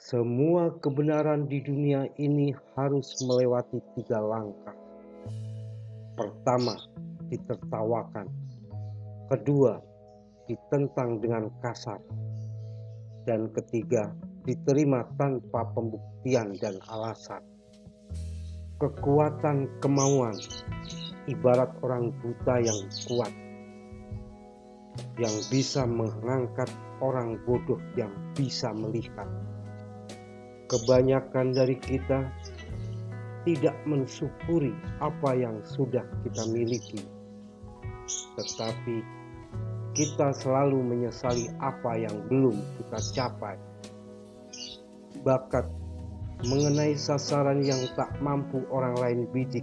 Semua kebenaran di dunia ini harus melewati 3 langkah. Pertama, ditertawakan. Kedua, ditentang dengan kasar. Dan ketiga, diterima tanpa pembuktian dan alasan. Kekuatan kemauan ibarat orang buta yang kuat, yang bisa mengangkat orang bodoh yang bisa melihat. Kebanyakan dari kita tidak mensyukuri apa yang sudah kita miliki, tetapi kita selalu menyesali apa yang belum kita capai. Bakat mengenai sasaran yang tak mampu orang lain bidik,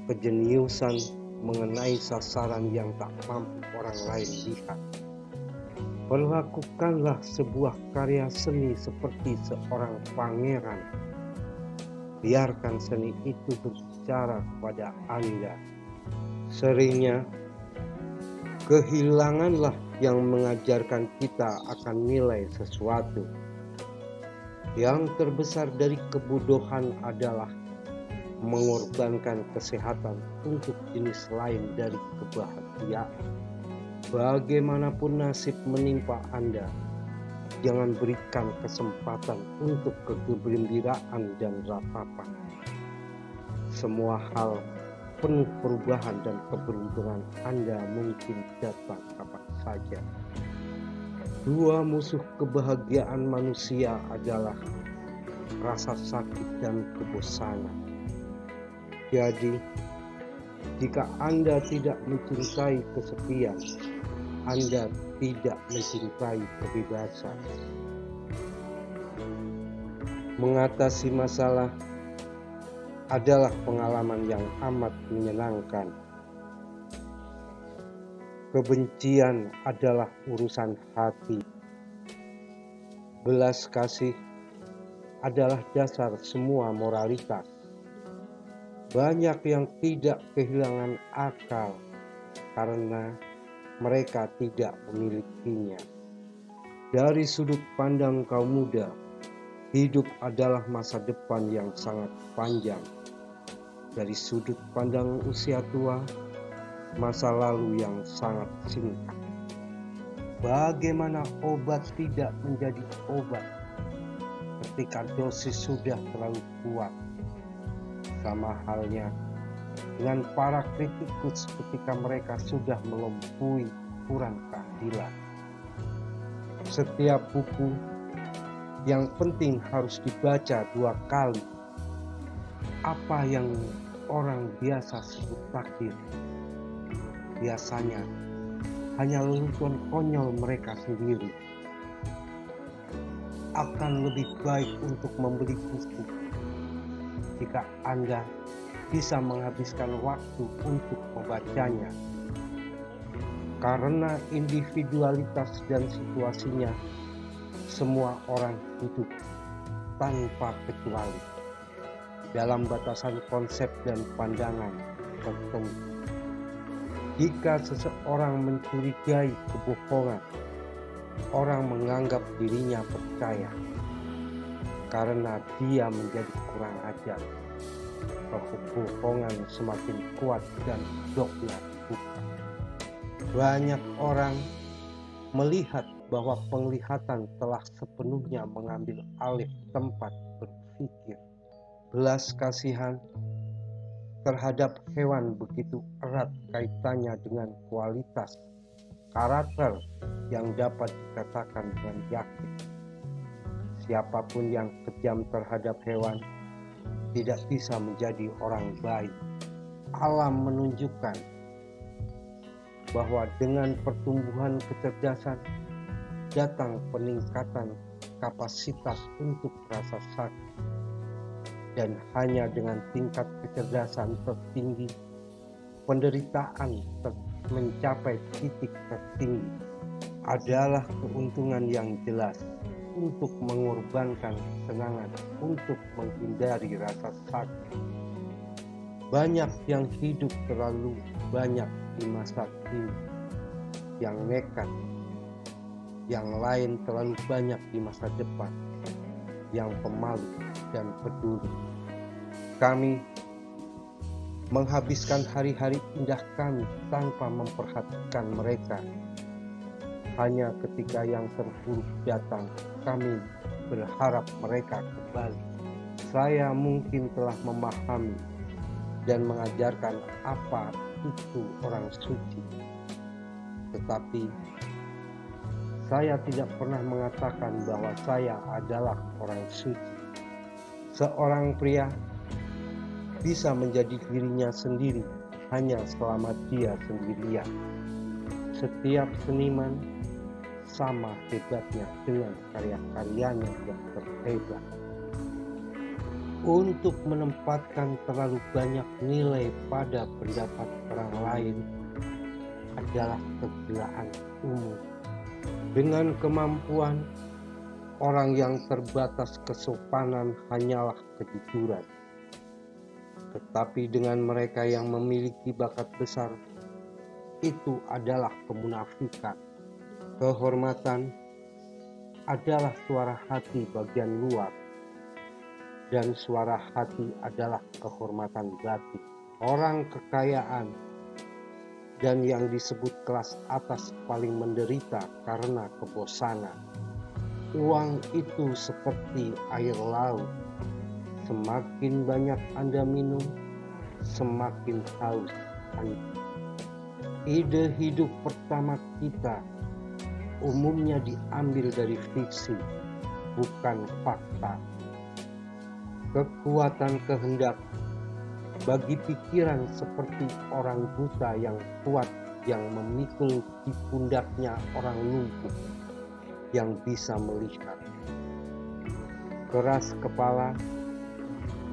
kejeniusan mengenai sasaran yang tak mampu orang lain lihat. Perlakukanlah sebuah karya seni seperti seorang pangeran. Biarkan seni itu berbicara kepada Anda. Seringnya, kehilanganlah yang mengajarkan kita akan nilai sesuatu. Yang terbesar dari kebodohan adalah mengorbankan kesehatan untuk jenis lain dari kebahagiaan. Bagaimanapun nasib menimpa Anda, jangan berikan kesempatan untuk kegembiraan dan ratapan. Semua hal penuh perubahan dan keberuntungan Anda mungkin datang kapan saja. Dua musuh kebahagiaan manusia adalah rasa sakit dan kebosanan. Jadi, jika Anda tidak mencintai kesepian, Anda tidak mencintai kebebasan. Mengatasi masalah adalah pengalaman yang amat menyenangkan. Kebencian adalah urusan hati. Belas kasih adalah dasar semua moralitas. Banyak yang tidak kehilangan akal karena mereka tidak memilikinya. Dari sudut pandang kaum muda, hidup adalah masa depan yang sangat panjang. Dari sudut pandang usia tua, masa lalu yang sangat singkat. Bagaimana obat tidak menjadi obat ketika dosis sudah terlalu kuat? Sama halnya dengan para kritikus ketika mereka sudah melampaui ukuran keadilan. Setiap buku yang penting harus dibaca 2 kali. Apa yang orang biasa sebut takdir, biasanya hanya lelucon konyol mereka sendiri. Akan lebih baik untuk membeli buku jika Anda bisa menghabiskan waktu untuk membacanya. Karena individualitas dan situasinya, semua orang hidup tanpa kecuali dalam batasan konsep dan pandangan tertentu. Jika seseorang mencurigai kebohongan, orang menganggap dirinya percaya karena dia menjadi kurang ajar. Kebohongan semakin kuat dan dogma dibuka. Banyak orang melihat bahwa penglihatan telah sepenuhnya mengambil alih tempat berpikir. Belas kasihan terhadap hewan begitu erat kaitannya dengan kualitas karakter yang dapat dikatakan dengan yakin. Siapapun yang kejam terhadap hewan tidak bisa menjadi orang baik. Alam menunjukkan bahwa dengan pertumbuhan kecerdasan datang peningkatan kapasitas untuk rasa sakit. Dan hanya dengan tingkat kecerdasan tertinggi, penderitaan mencapai titik tertinggi adalah keuntungan yang jelas untuk mengorbankan kesenangan untuk menghindari rasa sakit. Banyak yang hidup terlalu banyak di masa kini, yang nekat, yang lain terlalu banyak di masa depan. yang pemalu dan peduli. Kami menghabiskan hari-hari indah kami tanpa memperhatikan mereka. Hanya ketika yang terburuk datang, kami berharap mereka kembali. Saya mungkin telah memahami dan mengajarkan apa itu orang suci. Tetapi saya tidak pernah mengatakan bahwa saya adalah orang suci. Seorang pria bisa menjadi dirinya sendiri hanya selama dia sendirian. Setiap seniman sama hebatnya dengan karya-karyanya yang terhebat. Untuk menempatkan terlalu banyak nilai pada pendapat orang lain adalah kegilaan umum. Dengan kemampuan, orang yang terbatas kesopanan hanyalah kejujuran. Tetapi dengan mereka yang memiliki bakat besar, itu adalah kemunafikan. Kehormatan adalah suara hati bagian luar, dan suara hati adalah kehormatan batin. Orang kekayaan dan yang disebut kelas atas paling menderita karena kebosanan. Uang itu seperti air laut. Semakin banyak Anda minum, semakin haus Anda. Ide hidup pertama kita umumnya diambil dari fiksi, bukan fakta. Kekuatan kehendak bagi pikiran seperti orang buta yang kuat yang memikul di pundaknya orang lumpuh yang bisa melihat. Keras kepala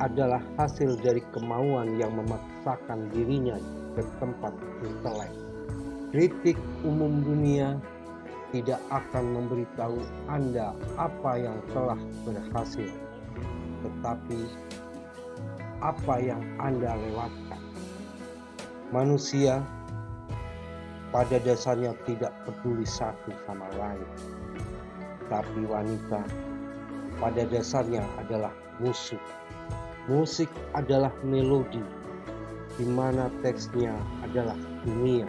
adalah hasil dari kemauan yang memaksakan dirinya ke tempat intelek. Kritik umum dunia tidak akan memberitahu Anda apa yang telah berhasil, tetapi apa yang Anda lewatkan. Manusia pada dasarnya tidak peduli satu sama lain, tapi wanita pada dasarnya adalah musuh. Musik adalah melodi, di mana teksnya adalah dunia.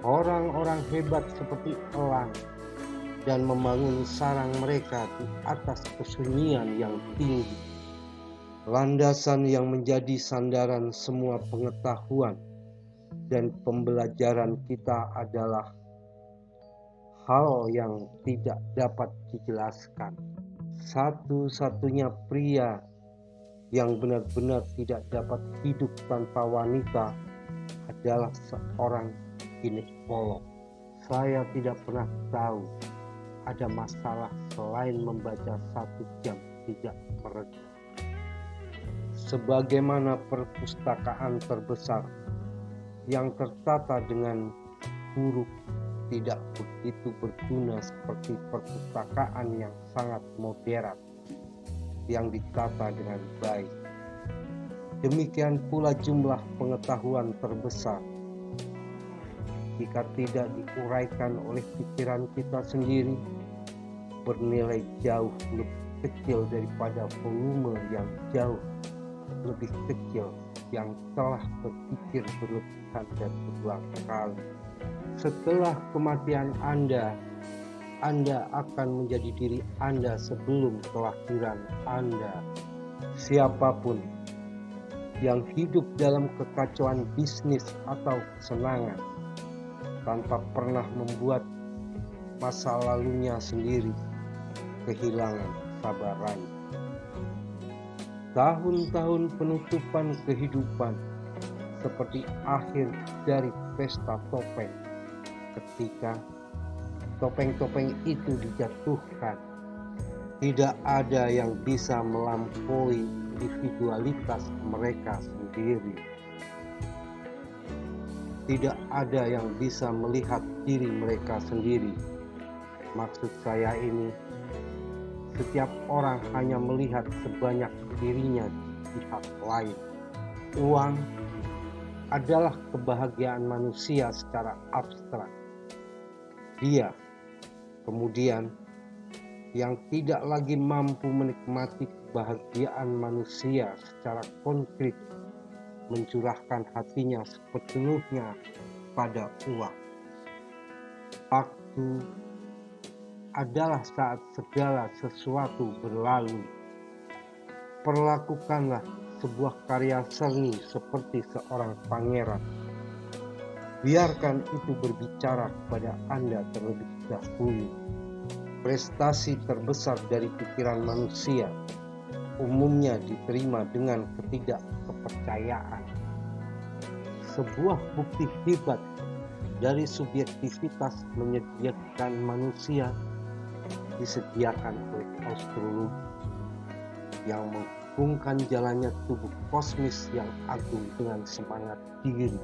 Orang-orang hebat seperti elang dan membangun sarang mereka di atas kesunyian yang tinggi. Landasan yang menjadi sandaran semua pengetahuan dan pembelajaran kita adalah hal yang tidak dapat dijelaskan. Satu-satunya pria yang benar-benar tidak dapat hidup tanpa wanita adalah seorang ginekolog. Saya tidak pernah tahu ada masalah selain membaca 1 jam tidak mereda. Sebagaimana perpustakaan terbesar yang tertata dengan huruf tidak begitu berguna seperti perpustakaan yang sangat modern yang ditata dengan baik. Demikian pula jumlah pengetahuan terbesar, jika tidak diuraikan oleh pikiran kita sendiri, bernilai jauh lebih kecil daripada volume yang jauh lebih kecil yang telah berpikir berlebihan dan berulang kali. Setelah kematian Anda akan menjadi diri Anda sebelum kelahiran Anda. Siapapun yang hidup dalam kekacauan bisnis atau kesenangan tanpa pernah membuat masa lalunya sendiri kehilangan kesabarannya. Tahun-tahun penutupan kehidupan seperti akhir dari pesta topeng. Ketika topeng-topeng itu dijatuhkan, tidak ada yang bisa melampaui individualitas mereka sendiri. Tidak ada yang bisa melihat diri mereka sendiri. Maksud saya ini, setiap orang hanya melihat sebanyak dirinya di pihak lain. Uang adalah kebahagiaan manusia secara abstrak. Dia kemudian yang tidak lagi mampu menikmati kebahagiaan manusia secara konkret, mencurahkan hatinya sepenuhnya pada uang. Waktu adalah saat segala sesuatu berlalu. Perlakukanlah sebuah karya seni seperti seorang pangeran. Biarkan itu berbicara kepada Anda terlebih dahulu. Prestasi terbesar dari pikiran manusia umumnya diterima dengan ketidakkepercayaan. Sebuah bukti hebat dari subjektivitas menyediakan manusia disediakan oleh astrologi yang menghubungkan jalannya tubuh kosmis yang agung dengan semangat diri.